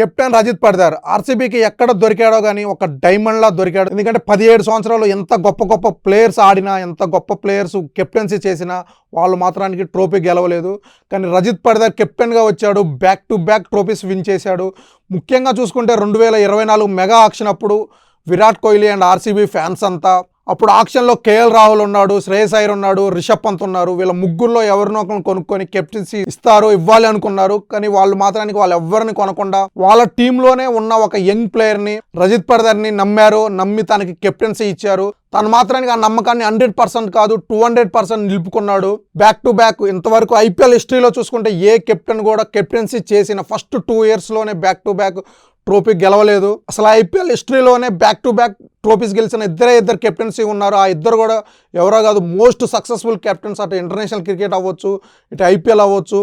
Captain Rajith Patidar ఆర్సీబీకి ఎక్కడ దొరికాడో కానీ ఒక డైమండ్ లా దొరికాడు. ఎందుకంటే 17 సంవత్సరాలు ఎంత గొప్ప గొప్ప ప్లేయర్స్ ఆడినా, ఎంత గొప్ప ప్లేయర్స్ కెప్టెన్సీ చేసినా వాళ్ళు మాత్రానికి ట్రోఫీ గెలవలేదు. కానీ రజిత్ పడిదార్ కెప్టెన్గా వచ్చాడు, back to back trophies win చేశాడు. ముఖ్యంగా చూసుకుంటే 2024 మెగా ఆక్షన్ అప్పుడు Virat Kohli and RCB fans అంతా, అప్పుడు ఆక్షన్లో కేఎల్ రాహుల్ ఉన్నాడు, శ్రేయస్ అయ్యర్ ఉన్నాడు, రిషబ్ పంత్ ఉన్నారు. వీళ్ళ ముగ్గురులో ఎవరినో కొనుక్కొని కెప్టెన్సీ ఇవ్వాలి అనుకున్నారు. కానీ వాళ్ళు మాత్రానికి వాళ్ళు ఎవరిని కొనకుండా వాళ్ళ టీంలోనే ఉన్న ఒక యంగ్ ప్లేయర్ని రజిత్ పడిదార్ని నమ్మి తనకి కెప్టెన్సీ ఇచ్చారు. తను మాత్రానికి ఆ నమ్మకాన్ని 100% కాదు 200% నిలుపుకున్నాడు. బ్యాక్ టు బ్యాక్ ఇంతవరకు ఐపీఎల్ హిస్టరీలో చూసుకుంటే ఏ కెప్టెన్ కూడా కెప్టెన్సీ చేసిన ఫస్ట్ 2 ఇయర్స్లోనే బ్యాక్ టు బ్యాక్ ట్రోఫీ గెలవలేదు. అసలు ఐపీఎల్ హిస్టరీలోనే బ్యాక్ టు బ్యాక్ ట్రోఫీస్ గెలిచిన ఇద్దరు కెప్టెన్సీ ఉన్నారు. ఆ ఇద్దరు కూడా ఎవరో కాదు, మోస్ట్ సక్సెస్ఫుల్ కెప్టెన్స్. అటు ఇంటర్నేషనల్ క్రికెట్ అవ్వచ్చు, ఇటు ఐపీఎల్ అవ్వచ్చు.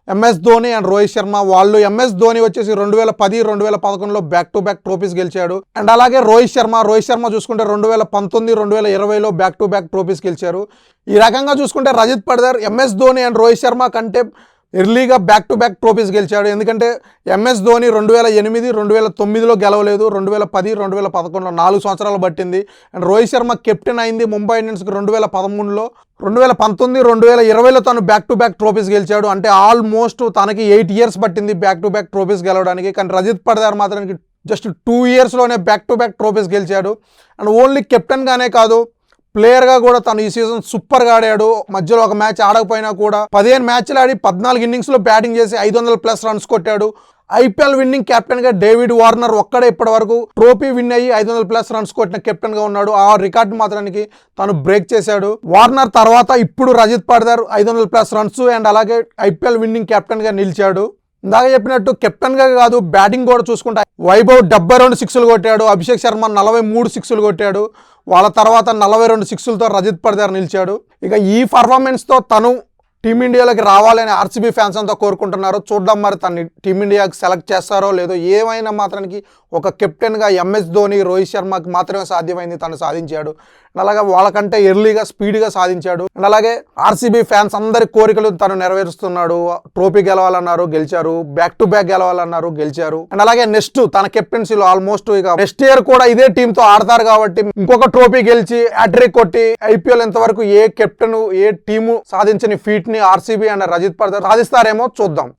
MS Dhoni and Rohit Sharma. వాళ్ళు ఎంఎస్ ధోని వచ్చేసి 2010, 2011లో బ్యాక్ టు బ్యాక్ ట్రోఫీస్ గెలిచాడు. అండ్ అలాగే రోహిత్ శర్మ చూసుకుంటే 2019, 2020లో బ్యాక్ టు బ్యాక్ ట్రోఫీస్ గెలిచారు. ఈ రకంగా చూసుకుంటే రజిత్ పడిదార్ ఎంఎస్ ధోని అండ్ రోహిత్ శర్మ కంటే ఎర్లీగా బ్యాక్ టు బ్యాక్ ట్రోఫీస్ గెలిచాడు. ఎందుకంటే ఎంఎస్ ధోని 2008, 2009లో గెలవలేదు. 2010, 2011లో 4 సంవత్సరాలు పట్టింది. అండ్ రోహిత్ శర్మ కెప్టెన్ అయింది ముంబై ఇండియన్స్కి 2013లో. 2019, 2020లో తను బ్యాక్ టు బ్యాక్ ట్రోఫీస్ గెలిచాడు. అంటే ఆల్మోస్ట్ తనకి 8 ఇయర్స్ పట్టింది బ్యాక్ టు బ్యాక్ ట్రోఫీస్ గెలవడానికి. కానీ రజిత్ పడిదార్ మాత్రానికి జస్ట్ 2 ఇయర్స్లోనే బ్యాక్ టు బ్యాక్ ట్రోఫీస్ గెలిచాడు. అండ్ ఓన్లీ కెప్టెన్గానే కాదు, ప్లేయర్గా కూడా తను ఈ సీజన్ సూపర్గా ఆడాడు. మధ్యలో ఒక మ్యాచ్ ఆడకపోయినా కూడా 15 మ్యాచ్లు ఆడి 14 ఇన్నింగ్స్లో బ్యాటింగ్ చేసి 500+ రన్స్ కొట్టాడు. ఐపీఎల్ విన్నింగ్ కెప్టెన్గా డేవిడ్ వార్నర్ ఒక్కడే ఇప్పటి వరకు ట్రోఫీ విన్ అయ్యి 500+ రన్స్ కొట్టిన కెప్టెన్గా ఉన్నాడు. ఆ రికార్డు మాత్రానికి తను బ్రేక్ చేశాడు. వార్నర్ తర్వాత ఇప్పుడు రజిత్ పడిదార్ 500+ రన్స్ అండ్ అలాగే ఐపీఎల్ విన్నింగ్ కెప్టెన్గా నిలిచాడు. ఇందాక చెప్పినట్టు కెప్టెన్గా కాదు, బ్యాటింగ్ కూడా చూసుకుంటే వైభవ్ 72 సిక్స్లు కొట్టాడు, అభిషేక్ శర్మ 43 సిక్స్లు కొట్టాడు. వాళ్ళ తర్వాత 42 సిక్స్లతో రజిత్ పడిదార్ నిలిచాడు. ఇక ఈ పర్ఫార్మెన్స్తో తను టీమిండియాలోకి రావాలని ఆర్సీబీ ఫ్యాన్స్ అంతా కోరుకుంటున్నారు. చూద్దాం మరి తను టీమిండియాకి సెలెక్ట్ చేస్తారో లేదో. ఏమైనా మాత్రానికి ఒక కెప్టెన్గా ఎంఎస్ ధోని, రోహిత్ శర్మకి మాత్రమే సాధ్యమైంది, తను సాధించాడు. అలాగే వాళ్ళకంటే ఎర్లీగా స్పీడ్గా సాధించాడు. అండ్ అలాగే ఆర్సీబీ ఫ్యాన్స్ అందరి కోరికలు తను నెరవేరుస్తున్నాడు. ట్రోఫీ గెలవాలన్నారు, గెలిచారు. బ్యాక్ టు బ్యాక్ గెలవాలన్నారు, గెలిచారు. అండ్ అలాగే నెక్స్ట్ తన కెప్టెన్సీలో ఆల్మోస్ట్ ఇక నెక్స్ట్ ఇయర్ కూడా ఇదే టీంతో ఆడతారు కాబట్టి ఇంకొక ట్రోఫీ గెలిచి హ్యాట్రిక్ కొట్టి ఐపీఎల్ ఇంతవరకు ఏ కెప్టెన్, ఏ టీము సాధించని ఫీట్ ని ఆర్సీబీ అండ్ రజిత్ పడిదార్ సాధిస్తారేమో చూద్దాం.